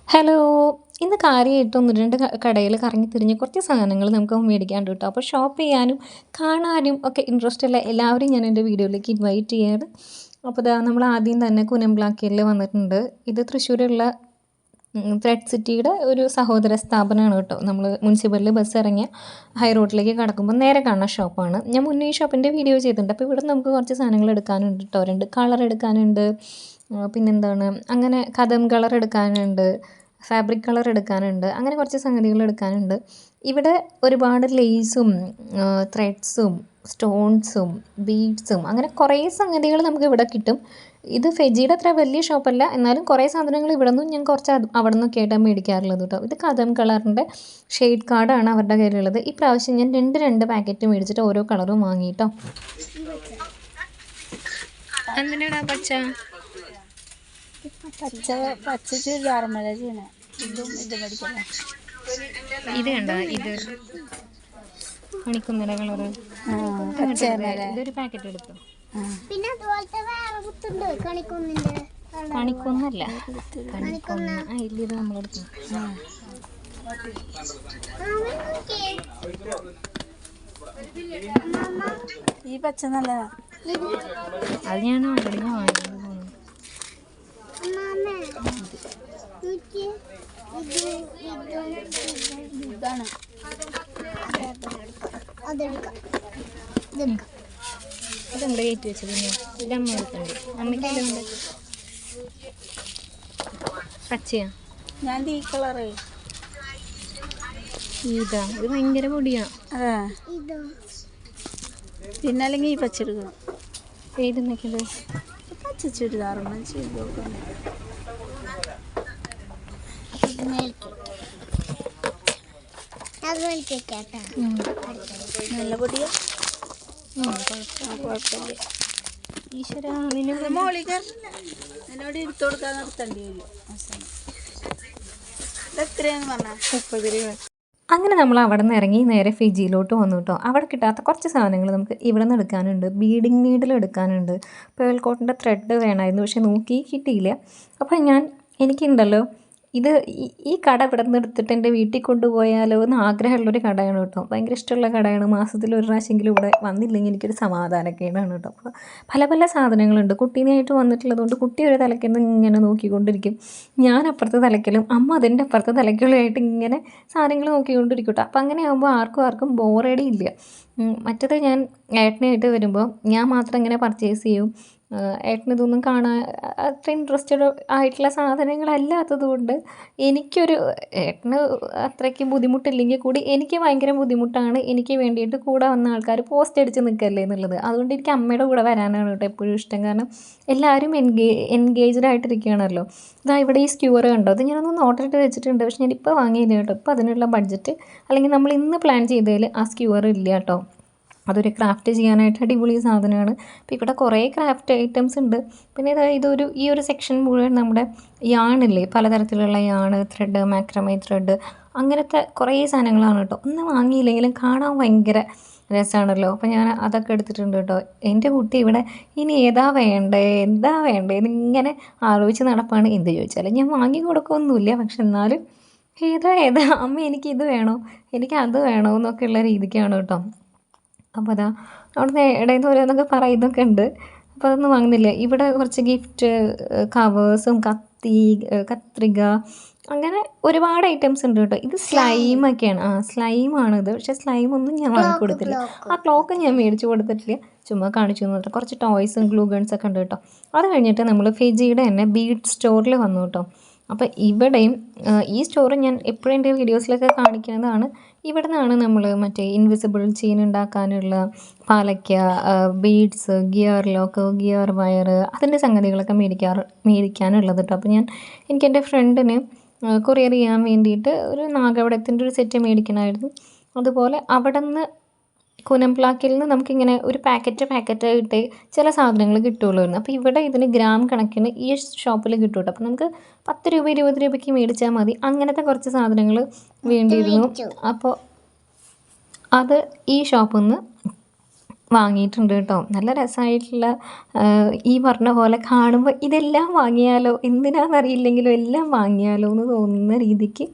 Hello. ഇന്ന് കാര്യമായിട്ട് 1, 2 കടയിൽ കറങ്ങി തിരിഞ്ഞ് കുറച്ച് സാധനങ്ങൾ നമുക്ക് മേടിക്കാനുണ്ട് കേട്ടോ. അപ്പോൾ ഷോപ്പ് ചെയ്യാനും കാണാനും ഒക്കെ ഇൻട്രസ്റ്റ് ഉള്ള എല്ലാവരെയും ഞാൻ എൻ്റെ വീഡിയോയിലേക്ക് ഇൻവൈറ്റ് ചെയ്യാണ്. അപ്പോൾ നമ്മൾ ആദ്യം തന്നെ കുനംബ്ലാക്കിയിൽ വന്നിട്ടുണ്ട്. ഇത് തൃശ്ശൂരുള്ള ത്രെഡ് സിറ്റിയുടെ ഒരു സഹോദര സ്ഥാപനമാണ് കേട്ടോ. നമ്മൾ മുനിസിപ്പലിൽ ബസ് ഇറങ്ങിയ ഹൈ റോഡിലേക്ക് കടക്കുമ്പോൾ നേരെ കാണുന്ന ഷോപ്പാണ്. ഞാൻ മുന്നേ ഈ ഷോപ്പിൻ്റെ വീഡിയോ ചെയ്തിട്ടുണ്ട്. അപ്പോൾ ഇവിടെ നമുക്ക് കുറച്ച് സാധനങ്ങൾ എടുക്കാനുണ്ട് കേട്ടോ. 2 കളർ എടുക്കാനുണ്ട്, പിന്നെന്താണ് അങ്ങനെ കദം കളർ എടുക്കാനുണ്ട്, ഫാബ്രിക് കളർ എടുക്കാനുണ്ട്, അങ്ങനെ കുറച്ച് സംഗതികൾ എടുക്കാനുണ്ട്. ഇവിടെ ഒരുപാട് ലേസും ത്രെഡ്സും സ്റ്റോൺസും ബീഡ്സും അങ്ങനെ കുറേ സംഗതികൾ നമുക്ക് ഇവിടെ കിട്ടും. ഇത് ഫെജിയുടെ അത്ര വലിയ ഷോപ്പല്ല, എന്നാലും കുറേ സാധനങ്ങൾ ഇവിടെ നിന്നും ഞാൻ കുറച്ച് അവിടെ നിന്നൊക്കെ ആയിട്ടാണ് മേടിക്കാറുള്ളത് കേട്ടോ. ഇത് കദം കളറിൻ്റെ ഷെയ്ഡ് കാർഡാണ് അവരുടെ കയ്യിലുള്ളത്. ഈ പ്രാവശ്യം ഞാൻ 2 പാക്കറ്റ് മേടിച്ചിട്ട് ഓരോ കളറും വാങ്ങിയിട്ടോ. എന്തിനാടാ പച്ച പച്ച ചുരിദാർ ചെയ്യണേ. ഇതും ഇത് പഠിക്കണേ. ഇത് കണ്ടോ, ഇത് മണിക്കുന്നര കളറ്. ഇതൊരു പാക്കറ്റ് എടുത്തു. പിന്നെ അതുപോലത്തെ വേറെ കുത്തുണ്ട് കണിക്കൊന്നിന്റെ. കണിക്കൊന്നല്ല, കണിക്കൊന്ന ഇത് നമ്മളെടുത്തു. ഈ പച്ച നല്ലതാ. അത് ഞാൻ ഓൾറെഡി വാങ്ങിയത്. ഇതാണ് ഇതെന്താ കയറ്റി വെച്ചത്? പിന്നെ ഇത് അമ്മ എടുത്തുണ്ട്. അമ്മയ്ക്ക് ഇതുണ്ട് പച്ചയാ. ഞാൻ ഈ കളറ്. ഇതാ, ഇത് ഭയങ്കര പൊടിയാ. അതെ, പിന്നെ അല്ലെങ്കിൽ ഈ പച്ച എടുക്കണം. ഏതെന്നൊക്കെയത് പച്ച ചുരിദാർ ചെയ്ത് നോക്കണം. നല്ല പൊടിയാ, കുഴപ്പമില്ല. ഈശ്വര, മോളി കയറില്ല. എന്നോട് എടുത്തു കൊടുക്കാൻ നിർത്തേണ്ടി വരും. ഇതെത്രയാന്ന് പറഞ്ഞാൽ 30 രൂപ. അങ്ങനെ നമ്മൾ അവിടെ നിന്ന് ഇറങ്ങി നേരെ ഫിജിയിലോട്ട് വന്നു കേട്ടോ. അവിടെ കിട്ടാത്ത കുറച്ച് സാധനങ്ങൾ നമുക്ക് ഇവിടെ നിന്ന് എടുക്കാനുണ്ട്. ബീഡിങ് നീഡിൽ എടുക്കാനുണ്ട്. പേൾ കോട്ടിൻ്റെ ത്രെഡ് വേണമായിരുന്നു, പക്ഷെ നോക്കി കിട്ടിയില്ല. അപ്പോൾ എനിക്കുണ്ടല്ലോ ഇത് ഈ കട ഇവിടെ നിന്ന് എടുത്തിട്ട് എൻ്റെ വീട്ടിൽ കൊണ്ടുപോയാലോ എന്ന് ആഗ്രഹമുള്ളൊരു കടയാണ് കേട്ടോ. ഭയങ്കര ഇഷ്ടമുള്ള കടയാണ്. മാസത്തിൽ 1 പ്രാവശ്യമെങ്കിലും ഇവിടെ വന്നില്ലെങ്കിൽ എനിക്കൊരു സമാധാനക്കേടാണ് കേട്ടോ. അപ്പോൾ പല സാധനങ്ങളുണ്ട്. കുട്ടീനായിട്ട് വന്നിട്ടുള്ളതുകൊണ്ട് കുട്ടി ഒരു തലയ്ക്കുന്ന ഇങ്ങനെ നോക്കിക്കൊണ്ടിരിക്കും. ഞാൻ അപ്പുറത്തെ തലയ്ക്കലും അമ്മ അതിൻ്റെ അപ്പുറത്തെ തലയ്ക്കലുമായിട്ട് ഇങ്ങനെ സാധനങ്ങൾ നോക്കിക്കൊണ്ടിരിക്കും കേട്ടോ. അപ്പോൾ അങ്ങനെ ആകുമ്പോൾ ആർക്കും ബോറടി ഇല്ല. മറ്റത് ഞാൻ ഏട്ടനായിട്ട് വരുമ്പോൾ ഞാൻ മാത്രം ഇങ്ങനെ പർച്ചേസ് ചെയ്യും. ഏട്ടന് ഇതൊന്നും കാണാൻ അത്ര ഇൻട്രസ്റ്റഡ് ആയിട്ടുള്ള സാധനങ്ങളല്ലാത്തത് കൊണ്ട് ഏട്ടന് അത്രയ്ക്ക് ബുദ്ധിമുട്ടില്ലെങ്കിൽ കൂടി എനിക്ക് ഭയങ്കര ബുദ്ധിമുട്ടാണ്. എനിക്ക് വേണ്ടിയിട്ട് കൂടെ വന്ന ആൾക്കാർ പോസ്റ്റ് അടിച്ച് നിൽക്കല്ലേ എന്നുള്ളത്. അതുകൊണ്ട് എനിക്ക് അമ്മയുടെ കൂടെ വരാനാണ് കേട്ടോ എപ്പോഴും ഇഷ്ടം. കാരണം എല്ലാവരും എൻഗേജ്ഡ് ആയിട്ടിരിക്കുകയാണല്ലോ. ഇതാ ഇവിടെ ഈ സ്ക്യൂർ കണ്ടോ, അത് ഞാനൊന്ന് നോട്ടിട്ട് വെച്ചിട്ടുണ്ട്. പക്ഷെ ഞാനിപ്പോൾ വാങ്ങിയില്ല കേട്ടോ. ഇപ്പോൾ അതിനുള്ള ബഡ്ജറ്റ് അല്ലെങ്കിൽ നമ്മൾ ഇന്ന് പ്ലാൻ ചെയ്തതിൽ ആ സ്ക്യൂർ ഇല്ല കേട്ടോ. അതൊരു ക്രാഫ്റ്റ് ചെയ്യാനായിട്ട് അടിപൊളി സാധനമാണ്. അപ്പോൾ ഇവിടെ കുറേ ക്രാഫ്റ്റ് ഐറ്റംസ് ഉണ്ട്. പിന്നെ ഈ ഒരു സെക്ഷൻ മുഴുവൻ നമ്മുടെ യാണില്ലേ, പലതരത്തിലുള്ള യാണ്, ത്രെഡ്, മാക്രമേ ത്രെഡ്, അങ്ങനത്തെ കുറേ സാധനങ്ങളാണ് കേട്ടോ. ഒന്നും വാങ്ങിയില്ലെങ്കിലും കാണാൻ ഭയങ്കര രസമാണല്ലോ. അപ്പോൾ ഞാൻ അതൊക്കെ എടുത്തിട്ടുണ്ട് കേട്ടോ. എൻ്റെ കുട്ടി ഇവിടെ ഇനി എന്താ വേണ്ടേ എന്നിങ്ങനെ ആലോചിച്ച് നടപ്പാണ്. എന്ത് ചോദിച്ചാലും ഞാൻ വാങ്ങി കൊടുക്കുകയൊന്നുമില്ല. പക്ഷെ എന്നാലും ഏതാ അമ്മ എനിക്കിത് വേണോ, എനിക്ക് അത് വേണോ എന്നൊക്കെയുള്ള രീതിക്കാണ് കേട്ടോ. അപ്പോൾ അവിടുന്ന് ഇടയിൽ നിന്ന് ഓരോന്നൊക്കെ പറയുന്നൊക്കെ ഉണ്ട്. അപ്പോൾ അതൊന്നും വാങ്ങുന്നില്ല. ഇവിടെ കുറച്ച് ഗിഫ്റ്റ് കവേഴ്സും കത്രിക അങ്ങനെ ഒരുപാട് ഐറ്റംസ് ഉണ്ട് കേട്ടോ. ഇത് സ്ലൈമൊക്കെയാണ്. സ്ലൈമാണിത്. പക്ഷേ സ്ലൈമൊന്നും ഞാൻ വാങ്ങിക്കൊടുത്തില്ല. ആ ക്ലോക്ക് ഞാൻ മേടിച്ച് കൊടുത്തിട്ടില്ല, ചുമ്മാ കാണിച്ചു എന്ന് പറഞ്ഞിട്ട്. കുറച്ച് ടോയ്സും ഗ്ലൂ ഗൺസൊക്കെ ഉണ്ട് കേട്ടോ. അത് കഴിഞ്ഞിട്ട് നമ്മൾ ഫിജിയുടെ തന്നെ ബീഡ് സ്റ്റോറിൽ വന്നു കേട്ടോ. അപ്പോൾ ഇവിടെയും ഈ സ്റ്റോർ ഞാൻ എപ്പോഴും എൻ്റെ വീഡിയോസിലൊക്കെ കാണിക്കുന്നതാണ്. ഇവിടെ നിന്നാണ് നമ്മൾ മറ്റേ ഇൻവിസിബിൾ ചെയിൻ ഉണ്ടാക്കാനുള്ള പാലയ്ക്ക, beads, gear lock, gear wire, അതിൻ്റെ സംഗതികളൊക്കെ മേടിക്കാനുള്ളത് കേട്ടോ. അപ്പോൾ എനിക്ക് എൻ്റെ ഫ്രണ്ടിന് കൊറിയർ ചെയ്യാൻ വേണ്ടിയിട്ട് ഒരു നാഗവടത്തിൻ്റെ ഒരു സെറ്റ് മേടിക്കണമായിരുന്നു. അതുപോലെ അവിടെ നിന്ന് കുനംപ്ലാക്കിൽ നിന്ന് നമുക്കിങ്ങനെ ഒരു പാക്കറ്റായിട്ട് ചില സാധനങ്ങൾ കിട്ടുകയുള്ളായിരുന്നു. അപ്പോൾ ഇവിടെ ഇതിന് ഗ്രാം കണക്കിന് ഈ ഷോപ്പിൽ കിട്ടും കേട്ടോ. അപ്പോൾ നമുക്ക് 10 രൂപ 20 രൂപയ്ക്ക് മേടിച്ചാൽ മതി. അങ്ങനത്തെ കുറച്ച് സാധനങ്ങൾ വേണ്ടിയിരുന്നു. അപ്പോൾ അത് ഈ ഷോപ്പിൽ നിന്ന് വാങ്ങിയിട്ടുണ്ട് കേട്ടോ. നല്ല രസമായിട്ടുള്ള ഈ പറഞ്ഞ പോലെ കാണുമ്പോൾ ഇതെല്ലാം വാങ്ങിയാലോ, എന്തിനാണെന്നറിയില്ലെങ്കിലും എല്ലാം വാങ്ങിയാലോ എന്ന് തോന്നുന്ന രീതിക്ക്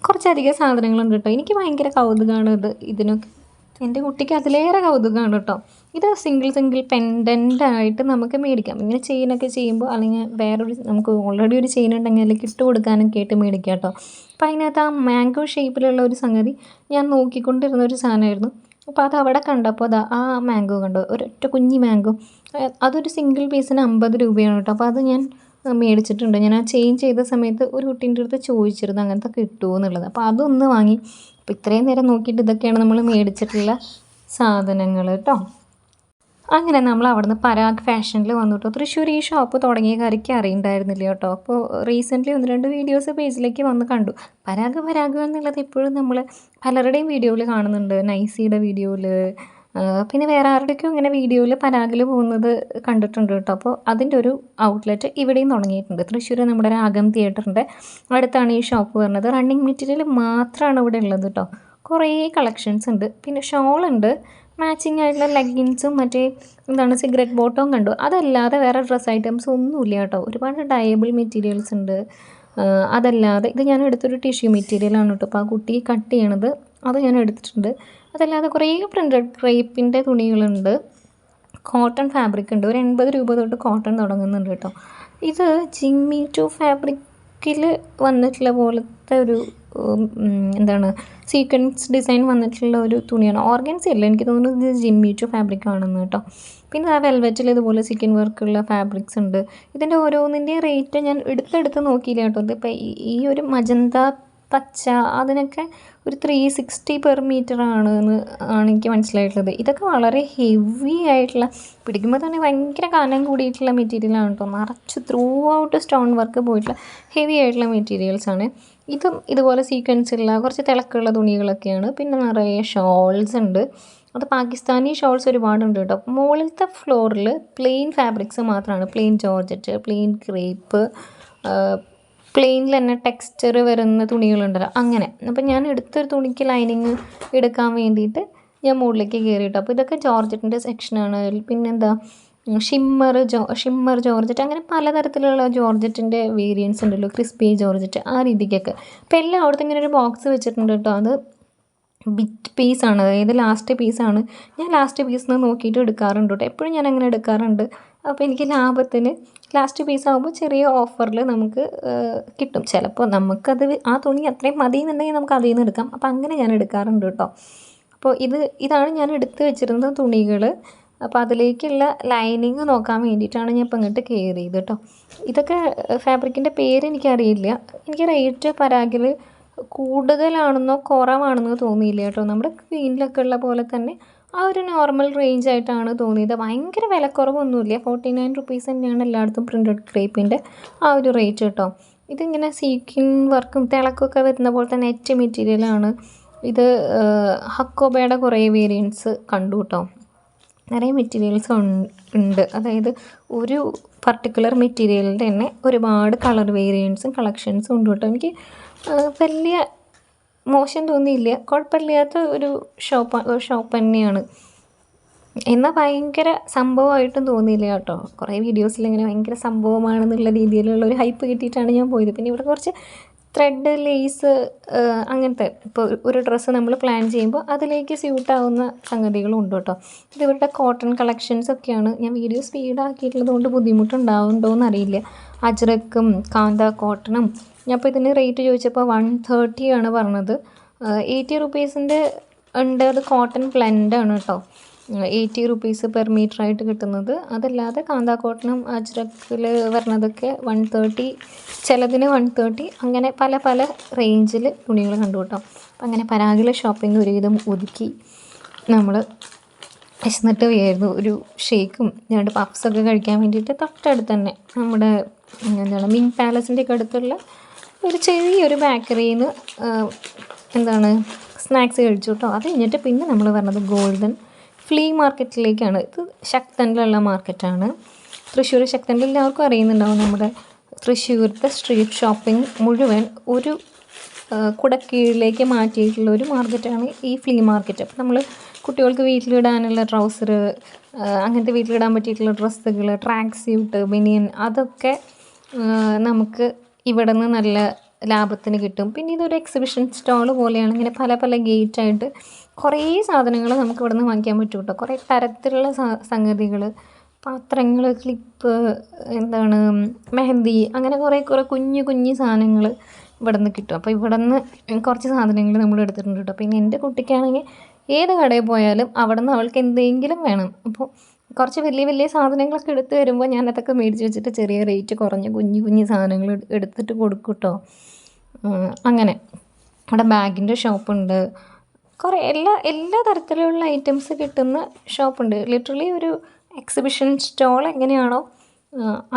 കുറച്ചധികം സാധനങ്ങളുണ്ട് കേട്ടോ. എനിക്ക് ഭയങ്കര കൗതുകമാണ് ഇതിനൊക്കെ. എൻ്റെ കുട്ടിക്ക് അതിലേറെ കൗതുകമാണ് കേട്ടോ. ഇത് സിംഗിൾ പെൻഡൻ്റ് ആയിട്ട് നമുക്ക് മേടിക്കാം. ഇങ്ങനെ ചെയിനൊക്കെ ചെയ്യുമ്പോൾ, അല്ലെങ്കിൽ വേറൊരു നമുക്ക് ഓൾറെഡി ഒരു ചെയിൻ ഉണ്ടെങ്കിൽ അതിലേക്ക് ഇട്ട് കൊടുക്കാനൊക്കെ ആയിട്ട് മേടിക്കാം കേട്ടോ. അപ്പോൾ അതിനകത്ത് ആ മാംഗോ ഷേപ്പിലുള്ള ഒരു സംഗതി ഞാൻ നോക്കിക്കൊണ്ടിരുന്ന ഒരു സാധനമായിരുന്നു. അപ്പോൾ അത് അവിടെ കണ്ടപ്പോൾ ആ മാംഗോ കണ്ടു, ഒരൊറ്റ കുഞ്ഞി മാംഗോ. അതൊരു സിംഗിൾ പീസിന് 50 രൂപയാണ് കേട്ടോ. അപ്പോൾ അത് ഞാൻ മേടിച്ചിട്ടുണ്ട്. ഞാൻ ആ ചെയിൻ ചെയ്ത സമയത്ത് ഒരു കുട്ടീൻ്റെ അടുത്ത് ചോദിച്ചിരുന്നു അങ്ങനത്തെ കിട്ടുമോ എന്നുള്ളത്. അപ്പോൾ അതൊന്ന് വാങ്ങി. അപ്പോൾ ഇത്രയും നേരം നോക്കിയിട്ട് ഇതൊക്കെയാണ് നമ്മൾ മേടിച്ചിട്ടുള്ള സാധനങ്ങൾ കേട്ടോ. അങ്ങനെ നമ്മൾ അവിടുന്ന് പരാഗ് ഫാഷനിൽ വന്നു കേട്ടോ. തൃശ്ശൂർ ഈ ഷോപ്പ് തുടങ്ങിയ കാര്യമൊക്കെ അറിയണ്ടായിരുന്നില്ല കേട്ടോ. അപ്പോൾ റീസെൻ്റ്ലി 1-2 വീഡിയോസ് പേജിലേക്ക് വന്ന് കണ്ടു. പരാഗ് എന്നുള്ളത് ഇപ്പോഴും നമ്മൾ പലരുടെയും വീഡിയോയിൽ കാണുന്നുണ്ട്. നൈസിയുടെ വീഡിയോയിൽ, പിന്നെ വേറെ ആരുടെയൊക്കെ ഇങ്ങനെ വീഡിയോയിൽ പരാഗിൽ പോകുന്നത് കണ്ടിട്ടുണ്ട് കേട്ടോ. അപ്പോൾ അതിൻ്റെ ഒരു ഔട്ട്ലെറ്റ് ഇവിടെയും തുടങ്ങിയിട്ടുണ്ട്. തൃശ്ശൂർ നമ്മുടെ രാഗം തിയേറ്ററിൻ്റെ അടുത്താണ് ഈ ഷോപ്പ് വരുന്നത്. റണ്ണിങ് മെറ്റീരിയൽ മാത്രമാണ് ഇവിടെ ഉള്ളത് കേട്ടോ. കുറേ കളക്ഷൻസ് ഉണ്ട്. പിന്നെ ഷോളുണ്ട്, മാച്ചിങ് ആയിട്ടുള്ള ലെഗിൻസും മറ്റേ സിഗരറ്റ് ബോട്ടവും കണ്ടു. അതല്ലാതെ വേറെ ഡ്രസ്സ് ഐറ്റംസ് ഒന്നുമില്ല കേട്ടോ. ഒരുപാട് ഡയബിൾ മെറ്റീരിയൽസ് ഉണ്ട്. അതല്ലാതെ ഇത് ഞാൻ എടുത്തൊരു ടിഷ്യൂ മെറ്റീരിയലാണ് കേട്ടോ. അപ്പോൾ ആ കുട്ടി കട്ട് ചെയ്യണത് അത് ഞാൻ എടുത്തിട്ടുണ്ട്. അതല്ലാതെ കുറേ പ്രിൻ്റഡ് ക്രേപ്പിൻ്റെ തുണികളുണ്ട്. കോട്ടൺ ഫാബ്രിക് ഉണ്ട്. ഒരു 80 രൂപ തൊട്ട് കോട്ടൺ തുടങ്ങുന്നുണ്ട് കേട്ടോ. ഇത് ജിമ്മി ടു ഫാബ്രിക്കിൽ വന്നിട്ടുള്ള പോലത്തെ ഒരു സീക്വൻസ് ഡിസൈൻ വന്നിട്ടുള്ള ഒരു തുണിയാണ്. ഓർഗൻസി അല്ല, എനിക്ക് തോന്നുന്നു ഇത് ജിമ്മി ടു ഫാബ്രിക് ആണെന്ന് കേട്ടോ. പിന്നെ ആ വെൽവെറ്റിൽ ഇതുപോലെ ചിക്കൻ വർക്കുള്ള ഫാബ്രിക്സ് ഉണ്ട്. ഇതിൻ്റെ ഓരോന്നിൻ്റെ റേറ്റ് ഞാൻ എടുത്തെടുത്ത് നോക്കിയില്ല കേട്ടോ. ഇതിപ്പോൾ ഈ ഒരു മജന്ത പച്ച അതിനൊക്കെ ഒരു 360 പെർ മീറ്റർ ആണ് എനിക്ക് മനസ്സിലായിട്ടുള്ളത്. ഇതൊക്കെ വളരെ ഹെവി ആയിട്ടുള്ള, പിടിക്കുമ്പോൾ തന്നെ ഭയങ്കര കനം കൂടിയിട്ടുള്ള മെറ്റീരിയലാണ് കേട്ടോ. നിറച്ച് ത്രൂ ഔട്ട് സ്റ്റോൺ വർക്ക് പോയിട്ടുള്ള ഹെവി ആയിട്ടുള്ള മെറ്റീരിയൽസാണ്. ഇതും ഇതുപോലെ സീക്വൻസുള്ള കുറച്ച് തിളക്കമുള്ള തുണികളൊക്കെയാണ്. പിന്നെ നിറയെ ഷോൾസ് ഉണ്ട്. അത് പാകിസ്ഥാനി ഷോൾസ് ഒരുപാടുണ്ട് കേട്ടോ. മുകളിലത്തെ ഫ്ലോറിൽ പ്ലെയിൻ ഫാബ്രിക്സ് മാത്രമാണ്. പ്ലെയിൻ ജോർജറ്റ്, പ്ലെയിൻ ക്രേപ്പ്, പ്ലെയിനിൽ തന്നെ ടെക്സ്ചർ വരുന്ന തുണികളുണ്ടല്ലോ, അങ്ങനെ. അപ്പം ഞാൻ എടുത്തൊരു തുണിക്ക് ലൈനിങ് എടുക്കാൻ വേണ്ടിയിട്ട് ഞാൻ മുകളിലേക്ക് കയറിയിട്ടു. അപ്പോൾ ഇതൊക്കെ ജോർജറ്റിൻ്റെ സെക്ഷനാണ്. പിന്നെന്താ ഷിമ്മർ ജോർജറ്റ്, അങ്ങനെ പലതരത്തിലുള്ള ജോർജറ്റിൻ്റെ വേരിയൻസ് ഉണ്ടല്ലോ. ക്രിസ്പി ജോർജറ്റ്, ആ രീതിക്കൊക്കെ. അപ്പോൾ എല്ലാം അവിടുത്തെ ഇങ്ങനെ ഒരു ബോക്സ് വെച്ചിട്ടുണ്ട് കേട്ടോ. അത് ബിറ്റ് പീസാണ്, അതായത് ലാസ്റ്റ് പീസാണ്. ഞാൻ ലാസ്റ്റ് പീസിൽ നിന്ന് നോക്കിയിട്ട് എടുക്കാറുണ്ട് കേട്ടോ. എപ്പോഴും ഞാൻ അങ്ങനെ എടുക്കാറുണ്ട്. അപ്പോൾ എനിക്ക് ലാഭത്തിന് ലാസ്റ്റ് പീസാകുമ്പോൾ ചെറിയ ഓഫറിൽ നമുക്ക് കിട്ടും. ചിലപ്പോൾ നമുക്കത് ആ തുണി അത്രയും മതി എന്നുണ്ടെങ്കിൽ നമുക്ക് അതിൽ നിന്ന് എടുക്കാം. അപ്പോൾ അങ്ങനെ ഞാൻ എടുക്കാറുണ്ട് കേട്ടോ. അപ്പോൾ ഇതാണ് ഞാൻ എടുത്ത് വെച്ചിരുന്ന തുണികൾ. അപ്പോൾ അതിലേക്കുള്ള ലൈനിങ് നോക്കാൻ വേണ്ടിയിട്ടാണ് ഞാൻ ഇപ്പോൾ ഇങ്ങോട്ട് കയറിയത് കേട്ടോ. ഇതൊക്കെ ഫാബ്രിക്കിൻ്റെ പേര് എനിക്കറിയില്ല. എനിക്ക് റേറ്റ് പരാഗിൽ കൂടുതലാണെന്നോ കുറവാണെന്നോ തോന്നിയില്ല കേട്ടോ. നമ്മുടെ ക്വീനിലൊക്കെ ഉള്ള പോലെ തന്നെ ആ ഒരു നോർമൽ റേഞ്ച് ആയിട്ടാണ് തോന്നിയത്. ഭയങ്കര വിലക്കുറവൊന്നുമില്ല. 49 റുപ്പീസ് തന്നെയാണ് എല്ലായിടത്തും പ്രിൻ്റഡ് ക്രേപ്പിൻ്റെ ആ ഒരു റേറ്റ് കേട്ടോ. ഇതിങ്ങനെ സീക്കിൻ വർക്കും തിളക്കമൊക്കെ വരുന്ന പോലത്തെ നെറ്റ് മെറ്റീരിയലാണ്. ഇത് ഹക്കോബയുടെ കുറേ വേരിയൻസ് കണ്ടു കേട്ടോ. നിറയെ മെറ്റീരിയൽസ് ഉണ്ട്. അതായത് ഒരു പർട്ടിക്കുലർ മെറ്റീരിയലിൻ്റെ തന്നെ ഒരുപാട് കളർ വേരിയൻസും കളക്ഷൻസും ഉണ്ട് കേട്ടോ. എനിക്ക് വലിയ മോശം തോന്നിയില്ല. കുഴപ്പമില്ലാത്ത ഒരു ഷോപ്പ് തന്നെയാണ്. എന്നാൽ ഭയങ്കര സംഭവമായിട്ടും തോന്നിയില്ല കേട്ടോ. കുറേ വീഡിയോസിൽ ഇങ്ങനെ ഭയങ്കര സംഭവമാണെന്നുള്ള രീതിയിലുള്ള ഒരു ഹൈപ്പ് കിട്ടിയിട്ടാണ് ഞാൻ പോയത്. പിന്നെ ഇവിടെ കുറച്ച് ത്രെഡ്, ലേസ്, അങ്ങനത്തെ ഇപ്പോൾ ഒരു ഡ്രസ്സ് നമ്മൾ പ്ലാൻ ചെയ്യുമ്പോൾ അതിലേക്ക് സ്യൂട്ടാവുന്ന സംഗതികളും ഉണ്ട് കേട്ടോ. ഇത് ഇവരുടെ കോട്ടൺ കളക്ഷൻസൊക്കെയാണ്. ഞാൻ വീഡിയോ സ്പീഡാക്കിയിട്ടുള്ളത് കൊണ്ട് ബുദ്ധിമുട്ടുണ്ടാവുന്നുണ്ടോ എന്നറിയില്ല. അജ്രക്കും കാന്ത കോട്ടണും. ഞാൻ ഇപ്പോൾ ഇതിന് റേറ്റ് ചോദിച്ചപ്പോൾ 130 ആണ് പറഞ്ഞത്. 80 റുപ്പീസിൻ്റെ ഉണ്ട്. അത് കോട്ടൺ ബ്ലെൻഡാണ് കേട്ടോ. 80 റുപ്പീസ് പെർ മീറ്റർ ആയിട്ട് കിട്ടുന്നത്. അതല്ലാതെ കാന്ത കോട്ടണും അജ്രക്കിൽ വരുന്നതൊക്കെ 130, ചിലതിന് 130, അങ്ങനെ പല റേഞ്ചിൽ തുണികൾ കണ്ടു കേട്ടോ. അങ്ങനെ പരാഗിലെ ഷോപ്പിംഗ് ഒരുവിധം ഒതുക്കി നമ്മൾ വിശന്നിട്ട് വയ്യായിരുന്നു. ഒരു ഷേക്കും 2 പഫ്സൊക്കെ കഴിക്കാൻ വേണ്ടിയിട്ട് തൊട്ടടുത്ത് തന്നെ നമ്മുടെ മിൻ പാലസിൻ്റെ ഒക്കെ അടുത്തുള്ള ഒരു ചെറിയൊരു ബേക്കറിയിൽ നിന്ന് സ്നാക്സ് കഴിച്ചു കേട്ടോ. അത് കഴിഞ്ഞിട്ട് പിന്നെ നമ്മൾ പറഞ്ഞത് ഗോൾഡൻ ഫ്ലീ മാർക്കറ്റിലേക്കാണ്. ഇത് ശക്തനിലുള്ള മാർക്കറ്റാണ്. തൃശ്ശൂർ ശക്തനിൽ എല്ലാവർക്കും അറിയുന്നുണ്ടാവും. നമ്മുടെ തൃശ്ശൂരത്തെ സ്ട്രീറ്റ് ഷോപ്പിംഗ് മുഴുവൻ ഒരു കുടക്കീഴിലേക്ക് മാറ്റിയിട്ടുള്ള ഒരു മാർക്കറ്റാണ് ഈ ഫ്ലീ മാർക്കറ്റ്. അപ്പോൾ നമ്മൾ കുട്ടികൾക്ക് വീട്ടിലിടാനുള്ള ട്രൗസർ, അങ്ങനത്തെ വീട്ടിലിടാൻ പറ്റിയിട്ടുള്ള ഡ്രസ്സുകൾ, ട്രാക്ക് സ്യൂട്ട്, ബനിയൻ, അതൊക്കെ നമുക്ക് ഇവിടെ നിന്ന് നല്ല ലാഭത്തിന് കിട്ടും. പിന്നെ ഇതൊരു എക്സിബിഷൻ സ്റ്റാൾ പോലെയാണ്. ഇങ്ങനെ പല പല ഗേറ്റായിട്ട് കുറേ സാധനങ്ങൾ നമുക്ക് ഇവിടെ നിന്ന് വാങ്ങിക്കാൻ പറ്റും കേട്ടോ. കുറേ തരത്തിലുള്ള സംഗതികൾ, പാത്രങ്ങൾ, ക്ലിപ്പ്, മെഹന്തി, അങ്ങനെ കുറേ കുഞ്ഞു കുഞ്ഞു സാധനങ്ങൾ ഇവിടെ നിന്ന് കിട്ടും. അപ്പോൾ ഇവിടെ നിന്ന് കുറച്ച് സാധനങ്ങൾ നമ്മൾ എടുത്തിട്ടുണ്ട് കേട്ടോ. പിന്നെ എൻ്റെ കുട്ടിക്കാണെങ്കിൽ ഏത് കടയിൽ പോയാലും അവിടെ നിന്ന് അവൾക്ക് എന്തെങ്കിലും വേണം. അപ്പോൾ കുറച്ച് വലിയ വലിയ സാധനങ്ങളൊക്കെ എടുത്ത് വരുമ്പോൾ ഞാൻ അതൊക്കെ മേടിച്ച് വെച്ചിട്ട് ചെറിയ റേറ്റ് കുറഞ്ഞ കുഞ്ഞു കുഞ്ഞു സാധനങ്ങൾ എടുത്തിട്ട് കൊടുക്കും കേട്ടോ. അങ്ങനെ അവിടെ ബാഗിൻ്റെ ഷോപ്പുണ്ട്, കുറേ എല്ലാ തരത്തിലുള്ള ഐറ്റംസ് കിട്ടുന്ന ഷോപ്പുണ്ട്. ലിറ്ററലി ഒരു എക്സിബിഷൻ സ്റ്റോൾ എങ്ങനെയാണോ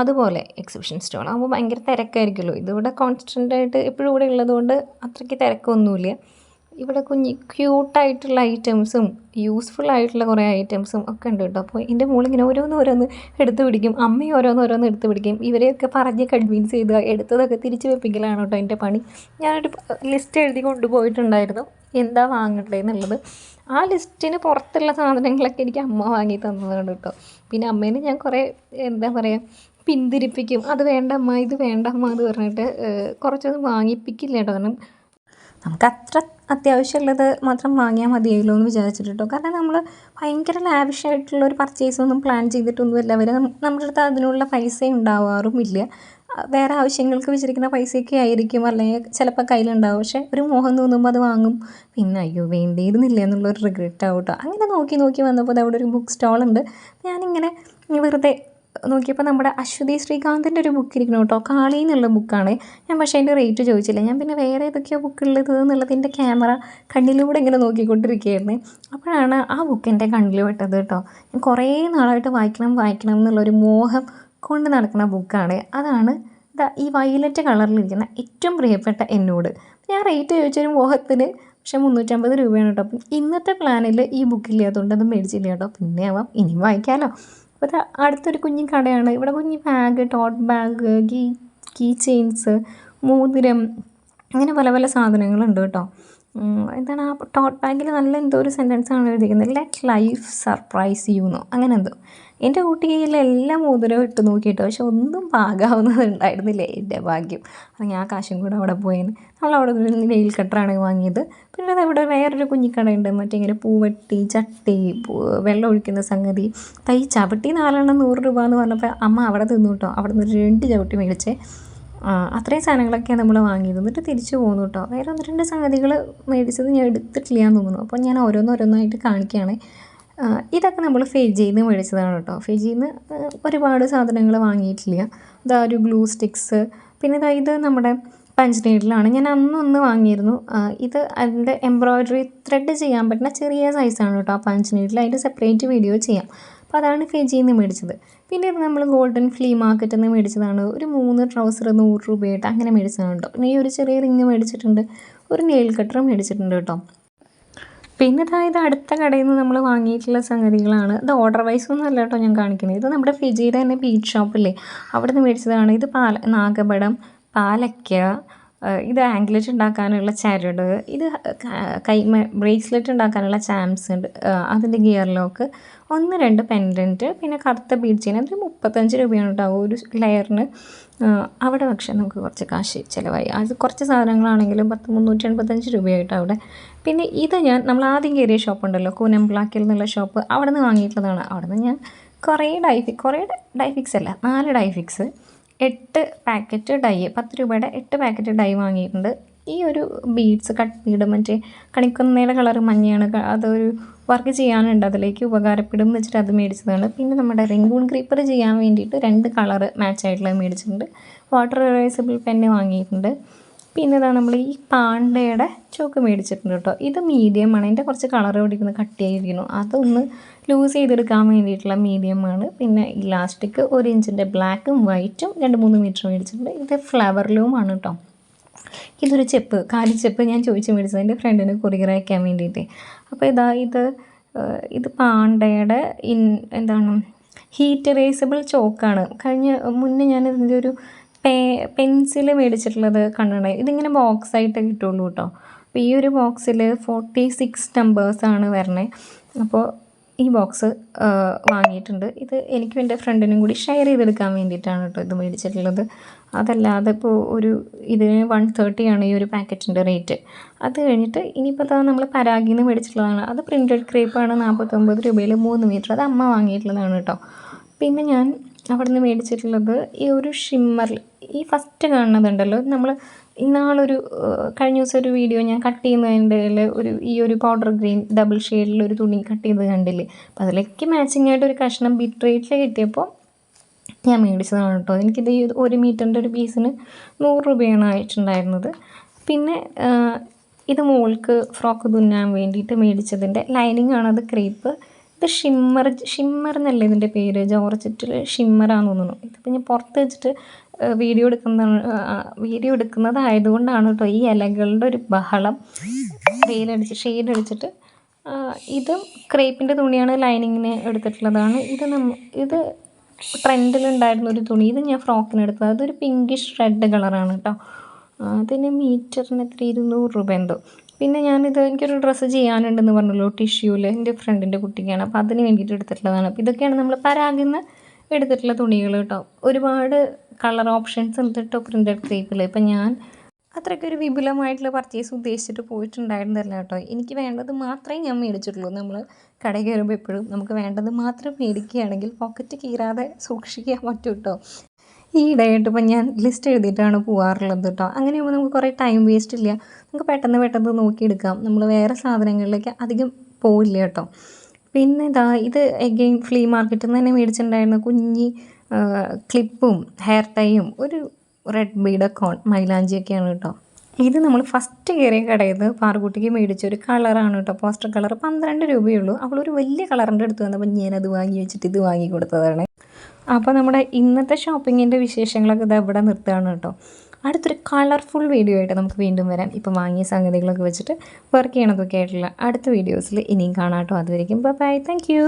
അതുപോലെ എക്സിബിഷൻ സ്റ്റോൾ ആകുമ്പോൾ ഭയങ്കര തിരക്കായിരിക്കുമല്ലോ. ഇതിവിടെ കോൺസ്റ്റൻ്റായിട്ട് എപ്പോഴും ഇവിടെ ഉള്ളതുകൊണ്ട് അത്രയ്ക്ക് തിരക്കൊന്നുമില്ല. ഇവിടെ ക്യൂട്ടായിട്ടുള്ള ഐറ്റംസും യൂസ്ഫുൾ ആയിട്ടുള്ള കുറേ ഐറ്റംസും ഒക്കെ ഉണ്ട് കേട്ടോ. അപ്പോൾ എൻ്റെ മോളിങ്ങനെ ഓരോന്ന് എടുത്ത് പിടിക്കും, അമ്മയും ഓരോന്ന് എടുത്ത് പിടിക്കും. ഇവരെയൊക്കെ പറഞ്ഞ് കൺവിൻസ് ചെയ്ത് എടുത്തതൊക്കെ തിരിച്ച് വെപ്പിക്കലാണ് കേട്ടോ എൻ്റെ പണി. ഞാനൊരു ലിസ്റ്റ് എഴുതി കൊണ്ടുപോയിട്ടുണ്ടായിരുന്നു എന്താ വാങ്ങണ്ടേ എന്നുള്ളത്. ആ ലിസ്റ്റിന് പുറത്തുള്ള സാധനങ്ങളൊക്കെ എനിക്ക് അമ്മ വാങ്ങി തന്നതാണ് കേട്ടോ. പിന്നെ അമ്മേനെ ഞാൻ കുറേ പിന്തിരിപ്പിക്കും. അത് വേണ്ട അമ്മ, ഇത് വേണ്ട അമ്മ എന്ന് പറഞ്ഞിട്ട് കുറച്ചൊന്നും വാങ്ങിപ്പിക്കില്ല കേട്ടോ. കാരണം നമുക്ക് അത്ര അത്യാവശ്യമുള്ളത് മാത്രം വാങ്ങിയാൽ മതിയല്ലോ എന്ന് വിചാരിച്ചിട്ട് കേട്ടോ. കാരണം നമ്മൾ ഭയങ്കര ലാവിഷായിട്ടുള്ള ഒരു പർച്ചേസൊന്നും പ്ലാൻ ചെയ്തിട്ടൊന്നുമില്ല. നമ്മുടെ അടുത്ത് അതിനുള്ള പൈസ ഉണ്ടാവാറുമില്ല. വേറെ ആവശ്യങ്ങൾക്ക് വെച്ചിരിക്കുന്ന പൈസയൊക്കെ ആയിരിക്കും, അല്ലെങ്കിൽ ചിലപ്പോൾ കയ്യിലുണ്ടാവും. പക്ഷേ ഒരു മോഹം തോന്നുമ്പോൾ അത് വാങ്ങും. പിന്നെ അയ്യോ വേണ്ടിയിരുന്നില്ല എന്നുള്ളൊരു റിഗ്രറ്റ് ആവും കേട്ടോ. അങ്ങനെ നോക്കി വന്നപ്പോൾ അവിടെ ഒരു ബുക്ക് സ്റ്റോളുണ്ട്. ഞാനിങ്ങനെ വെറുതെ നോക്കിയപ്പോൾ നമ്മുടെ അശ്വതി ശ്രീകാന്തിൻ്റെ ഒരു ബുക്ക് ഇരിക്കണം കേട്ടോ. കാളി എന്നുള്ള ബുക്കാണ്. ഞാൻ പക്ഷേ അതിൻ്റെ റേറ്റ് ചോദിച്ചില്ല. ഞാൻ പിന്നെ വേറെ ഏതൊക്കെയോ ബുക്കുള്ളത് എന്നുള്ളതിൻ്റെ ക്യാമറ കണ്ണിലൂടെ ഇങ്ങനെ നോക്കിക്കൊണ്ടിരിക്കുകയായിരുന്നു. അപ്പോഴാണ് ആ ബുക്ക് എൻ്റെ കണ്ണിൽ പെട്ടത് കേട്ടോ. ഞാൻ കുറേ നാളായിട്ട് വായിക്കണം എന്നുള്ളൊരു മോഹം കൊണ്ട് നടക്കുന്ന ബുക്കാണ്. അതാണ് ഈ വയലറ്റ് കളറിലിരിക്കുന്ന ഏറ്റവും പ്രിയപ്പെട്ട എന്നോട്. ഞാൻ റേറ്റ് ചോദിച്ചൊരു മോഹത്തിന് പക്ഷേ 350 രൂപയാണ് കേട്ടോ. അപ്പം ഇന്നത്തെ പ്ലാനിൽ ഈ ബുക്കില്ലാത്തതുകൊണ്ട് അത് മേടിച്ചില്ല കേട്ടോ. പിന്നെ ആവാം, ഇനിയും വായിക്കാമല്ലോ. അപ്പോൾ അടുത്തൊരു കുഞ്ഞു കടയാണ്. ഇവിടെ കുഞ്ഞു bag, tote bag, key chains, മോതിരം, അങ്ങനെ പല പല സാധനങ്ങളുണ്ട് കേട്ടോ. എന്താണ് ആ ടോട്ട് ബാഗിൽ നല്ല എന്തോ ഒരു സെൻറ്റൻസാണ് എഴുതിയിരിക്കുന്നത്, ലെറ്റ് ലൈഫ് സർപ്രൈസ് യു എന്നോ അങ്ങനെ എന്തോ. എൻ്റെ കുട്ടിയിൽ എല്ലാ മോതിരവും ഇട്ട് നോക്കിയിട്ടോ, പക്ഷെ ഒന്നും പാകാവുന്നത് ഉണ്ടായിരുന്നില്ല. എൻ്റെ ഭാഗ്യം. അല്ലെങ്കിൽ ആ കാശും കൂടെ അവിടെ പോയേന്. നമ്മളവിടെ നിന്ന് നെയിൽ കട്ടറാണ് വാങ്ങിയത്. പിന്നെ അവിടെ വേറൊരു കുഞ്ഞിക്കടയുണ്ട്, മറ്റേ ഇങ്ങനെ പൂവട്ടി, ചട്ടി, വെള്ളം ഒഴിക്കുന്ന സംഗതി, ചവിട്ടി 4 100 രൂപ എന്ന് പറഞ്ഞപ്പോൾ അമ്മ അവിടെ തിന്നു കേട്ടോ. അവിടെ നിന്ന് 2 ചവിട്ടി മേടിച്ചേ. അത്രയും സാധനങ്ങളൊക്കെയാണ് നമ്മൾ വാങ്ങിയത്. എന്നിട്ട് തിരിച്ചു പോകുന്നു കേട്ടോ. വേറെ 1-2 സംഗതികൾ മേടിച്ചത് ഞാൻ എടുത്തിട്ടില്ല എന്ന് തോന്നുന്നു. അപ്പോൾ ഞാൻ ഓരോന്നായിട്ട് കാണിക്കുകയാണ്. ഇതൊക്കെ നമ്മൾ ഫെജിയിൽ നിന്ന് മേടിച്ചതാണ് കേട്ടോ. ഫെജിയിൽ നിന്ന് ഒരുപാട് സാധനങ്ങൾ വാങ്ങിയിട്ടില്ല. ഇതാ ഒരു ഗ്ലൂ സ്റ്റിക്സ്, പിന്നെ ഇത് നമ്മുടെ പഞ്ച് നീഡിലാണ്. ഞാൻ അന്നൊന്ന് വാങ്ങിയിരുന്നു. ഇത് അതിൻ്റെ എംബ്രോയ്ഡറി ത്രെഡ് ചെയ്യാൻ പറ്റുന്ന ചെറിയ സൈസാണ് കേട്ടോ ആ പഞ്ച് നീഡിൽ. അതിൻ്റെ സെപ്പറേറ്റ് വീഡിയോ ചെയ്യാം. അപ്പോൾ അതാണ് ഫെജിയിൽ നിന്ന് മേടിച്ചത്. പിന്നെ ഇത് നമ്മൾ ഗോൾഡൻ ഫ്ലീ മാർക്കറ്റിൽ നിന്ന് മേടിച്ചതാണ്. ഒരു 3 ട്രൗസർ 100 രൂപയായിട്ട് അങ്ങനെ മേടിച്ചതാണ് കേട്ടോ. പിന്നെ ഈ ഒരു ചെറിയ റിങ് മേടിച്ചിട്ടുണ്ട്, ഒരു നെയിൽ കട്ടർ മേടിച്ചിട്ടുണ്ട് കേട്ടോ. പിന്നെ ഇത് അടുത്ത കടയിൽ നിന്ന് നമ്മൾ വാങ്ങിയിട്ടുള്ള സംഗതികളാണ്. ഇത് ഓർഡർ വൈസൊന്നും അല്ല കേട്ടോ ഞാൻ കാണിക്കുന്നത്. ഇത് നമ്മുടെ ഫിജിയുടെ തന്നെ ബീച്ച് ഷോപ്പില്ലേ, അവിടെ നിന്ന് മേടിച്ചതാണ്. ഇത് നാഗപടം, പാലക്ക, ഇത് ആംഗ്ലെറ്റ് ഉണ്ടാക്കാനുള്ള ചരട്, ഇത് ബ്രേസ്ലെറ്റ് ഉണ്ടാക്കാനുള്ള ചാംസ് ഉണ്ട്, അതിൻ്റെ ഗിയർ ലോക്ക്, 1-2 പെൻഡൻറ്റ്, പിന്നെ കറുത്ത ബീഡ് ചെയിൻ. അത് 35 രൂപയാണ് കേട്ടോ ഒരു ലെയറിന്. അവിടെ പക്ഷേ നമുക്ക് കുറച്ച് കാശ് ചിലവായി. അത് കുറച്ച് സാധനങ്ങളാണെങ്കിലും 385 രൂപയായിട്ടോ അവിടെ. പിന്നെ ഇത് നമ്മൾ ആദ്യം കയറിയ ഷോപ്പുണ്ടല്ലോ, കൂനംപ്ലാക്കിൽ എന്നുള്ള ഷോപ്പ്, അവിടെ നിന്ന് വാങ്ങിയിട്ടുള്ളതാണ്. അവിടെ നിന്ന് ഞാൻ കുറേ ഡൈഫിക്സ് അല്ല 4 ഡൈഫിക്സ്, 8 പാക്കറ്റ് ഡൈ, 10 രൂപയുടെ 8 പാക്കറ്റ് ഡൈ വാങ്ങിയിട്ടുണ്ട്. ഈ ഒരു ബീഡ്സ് കട്ട് ബീഡ്, മറ്റേ കണിക്കൊന്നയുടെ കളർ മഞ്ഞയാണ്, അതൊരു വർക്ക് ചെയ്യാനുണ്ട്, അതിലേക്ക് ഉപകാരപ്പെടും എന്ന് വെച്ചിട്ട് അത് മേടിച്ചതാണ്. പിന്നെ നമ്മുടെ റിംഗൂൺ ക്രീപ്പർ ചെയ്യാൻ വേണ്ടിയിട്ട് 2 കളറ് മാച്ചായിട്ടുള്ളത് മേടിച്ചിട്ടുണ്ട്. വാട്ടർ എറേസബിൾ പെന്ന് വാങ്ങിയിട്ടുണ്ട്. പിന്നെ നമ്മൾ ഈ പാണ്ടയുടെ ചോക്ക് മേടിച്ചിട്ടുണ്ട് കേട്ടോ. ഇത് മീഡിയമാണ്. അതിൻ്റെ കുറച്ച് കളർ പിടിക്കുന്ന കട്ടിയായിരിക്കുന്നു, അതൊന്ന് ലൂസ് ചെയ്തെടുക്കാൻ വേണ്ടിയിട്ടുള്ള മീഡിയമാണ്. പിന്നെ ഇലാസ്റ്റിക് 1 ഇഞ്ചിൻ്റെ ബ്ലാക്കും വൈറ്റും 2-3 മീറ്റർ മേടിച്ചിട്ടുണ്ട്. ഇത് ഫ്ലവർ ലൂമാണ് കേട്ടോ. ഇതൊരു കാലിച്ചെപ്പ് ഞാൻ ചോദിച്ച് മേടിച്ചത് എൻ്റെ ഫ്രണ്ടിന് കൊറിയർ അയക്കാൻ വേണ്ടിയിട്ട്. അപ്പോൾ ഇത് പാണ്ടയുടെ ഹീറ്റ് എറേസബിൾ ചോക്കാണ്. മുന്നേ ഞാൻ ഇതിൻ്റെ ഒരു പെൻസിൽ മേടിച്ചിട്ടുള്ളത് കണ്ടിട്ടുണ്ടായി. ഇതിങ്ങനെ ബോക്സായിട്ട് കിട്ടുള്ളൂ കേട്ടോ. അപ്പോൾ ഈ ഒരു ബോക്സിൽ 46 നമ്പേഴ്സാണ് വരണേ. അപ്പോൾ ഈ ബോക്സ് വാങ്ങിയിട്ടുണ്ട്. ഇത് എനിക്കും എൻ്റെ ഫ്രണ്ടിനും കൂടി ഷെയർ ചെയ്തെടുക്കാൻ വേണ്ടിയിട്ടാണ് കേട്ടോ ഇത് മേടിച്ചിട്ടുള്ളത്. അതല്ലാതെ ഇപ്പോൾ ഇതിന് 130 ആണ് ഈ ഒരു പാക്കറ്റിൻ്റെ റേറ്റ്. അത് കഴിഞ്ഞിട്ട് ഇനിയിപ്പോൾ നമ്മൾ പരാഗിൽ നിന്ന് മേടിച്ചിട്ടുള്ളതാണ്. അത് പ്രിൻറ്റഡ് ക്രേപ്പാണ്, 49 രൂപയിൽ 3 മീറ്റർ. അത് അമ്മ വാങ്ങിയിട്ടുള്ളതാണ് കേട്ടോ. പിന്നെ ഞാൻ അവിടെ നിന്ന് മേടിച്ചിട്ടുള്ളത് ഈ ഒരു ഷിമ്മറിൽ, ഈ ഫസ്റ്റ് കാണുന്നതുണ്ടല്ലോ, നമ്മൾ കഴിഞ്ഞ ദിവസം ഒരു വീഡിയോ ഞാൻ കട്ട് ചെയ്യുന്നതിൻ്റെ ഈ ഒരു പൗഡർ ഗ്രീൻ ഡബിൾ ഷെയ്ഡിലൊരു തുണി കട്ട് ചെയ്ത് കണ്ടില്ലേ. അപ്പോൾ അതിലേക്ക് മാച്ചിങ് ആയിട്ട് ഒരു കഷ്ണം ബിറ്റ് റേറ്റിൽ കിട്ടിയപ്പോൾ ഞാൻ മേടിച്ചതാണ് കേട്ടോ. എനിക്കിത് 1 മീറ്ററിൻ്റെ ഒരു പീസിന് 100 രൂപയാണ് ആയിട്ടുണ്ടായിരുന്നത്. പിന്നെ ഇത് മോൾക്ക് ഫ്രോക്ക് തുന്നാൻ വേണ്ടിയിട്ട് മേടിച്ചതിൻ്റെ ലൈനിങ് ആണത്, ക്രേപ്പ്. ഇത് ഷിമ്മർ എന്നല്ല ഇതിൻ്റെ പേര്, ജോർജറ്റിൽ ഷിമ്മറാന്ന് തോന്നുന്നു. ഇതിപ്പോൾ ഞാൻ പുറത്ത് വെച്ചിട്ട് വീഡിയോ എടുക്കുന്നതായതുകൊണ്ടാണ് കേട്ടോ ഈ ഇലകളുടെ ഒരു ബഹളം. ഷെയ്ഡ് അടിച്ചിട്ട് ഇതും ക്രേപ്പിൻ്റെ തുണിയാണ്, ലൈനിങ്ങിന് എടുത്തിട്ടുള്ളതാണ്. ഇത് ട്രെൻഡിലുണ്ടായിരുന്ന ഒരു തുണി. ഇത് ഞാൻ ഫ്രോക്കിന് എടുത്തത്. അതൊരു പിങ്കിഷ് റെഡ് കളറാണ് കേട്ടോ. അതിന് മീറ്ററിന് 200 രൂപ എന്തോ. പിന്നെ എനിക്കൊരു ഡ്രസ്സ് ചെയ്യാനുണ്ടെന്ന് പറഞ്ഞല്ലോ, ടിഷ്യൂവിൽ, എൻ്റെ ഫ്രണ്ടിൻ്റെ കുട്ടിക്കാണ്. അപ്പോൾ അതിന് വേണ്ടിയിട്ട് എടുത്തിട്ടുള്ളതാണ്. അപ്പോൾ ഇതൊക്കെയാണ് നമ്മൾ പരാഗിൽ നിന്ന് എടുത്തിട്ടുള്ള തുണികൾ കേട്ടോ. ഒരുപാട് കളർ ഓപ്ഷൻസ് ഉണ്ട് കേട്ടോ പ്രിൻറ്റഡ് ക്രേപ്പിൽ. ഇപ്പം ഞാൻ അത്രയ്ക്കൊരു വിപുലമായിട്ടുള്ള പർച്ചേസ് ഉദ്ദേശിച്ചിട്ട് പോയിട്ടുണ്ടായിരുന്നില്ല കേട്ടോ. എനിക്ക് വേണ്ടത് മാത്രമേ ഞാൻ മേടിച്ചിട്ടുള്ളൂ. നമ്മൾ കടയിൽ കയറുമ്പോൾ എപ്പോഴും നമുക്ക് വേണ്ടത് മാത്രം മേടിക്കുകയാണെങ്കിൽ പോക്കറ്റ് കീറാതെ സൂക്ഷിക്കാൻ പറ്റും കേട്ടോ. ഈ ഇടയായിട്ട് ഇപ്പം ഞാൻ ലിസ്റ്റ് എഴുതിയിട്ടാണ് പോകാറുള്ളത് കേട്ടോ. അങ്ങനെയാകുമ്പോൾ നമുക്ക് കുറേ ടൈം വേസ്റ്റ് ഇല്ല. നമുക്ക് പെട്ടെന്ന് നോക്കിയെടുക്കാം. നമ്മൾ വേറെ സാധനങ്ങളിലേക്ക് അധികം പോവില്ല കേട്ടോ. പിന്നെ ഇത് എഗെയിൻ ഫ്ലീ മാർക്കറ്റിൽ നിന്ന് തന്നെ മേടിച്ചിട്ടുണ്ടായിരുന്ന കുഞ്ഞി ക്ലിപ്പും ഹെയർ ടൈയും ഒരു റെഡ് ബീഡക്കോൺ മൈലാഞ്ചിയൊക്കെയാണ് കേട്ടോ. ഇത് നമ്മൾ ഫസ്റ്റ് കയറിയ കടയിൽ നിന്ന് പാറുകുട്ടിക്ക് മേടിച്ച ഒരു കളറാണ് കേട്ടോ, പോസ്റ്റർ കളർ. 12 രൂപയുള്ളൂ. അവളൊരു വലിയ കളറിൻ്റെ അടുത്ത് വന്നപ്പോൾ ഞാനത് വാങ്ങി വെച്ചിട്ട് ഇത് വാങ്ങി കൊടുത്തതാണ്. അപ്പോൾ നമ്മുടെ ഇന്നത്തെ ഷോപ്പിങ്ങിൻ്റെ വിശേഷങ്ങളൊക്കെ ഇത് ഇവിടെ നിർത്തുകയാണ് കേട്ടോ. അടുത്തൊരു കളർഫുൾ വീഡിയോ ആയിട്ട് നമുക്ക് വീണ്ടും വരാം. ഇപ്പം വാങ്ങിയ സംഗതികളൊക്കെ വെച്ചിട്ട് വർക്ക് ചെയ്യണതൊക്കെ ആയിട്ടുള്ള അടുത്ത വീഡിയോസിൽ ഇനിയും കാണാം കേട്ടോ. അതുവരെയും ബൈ, താങ്ക് യു.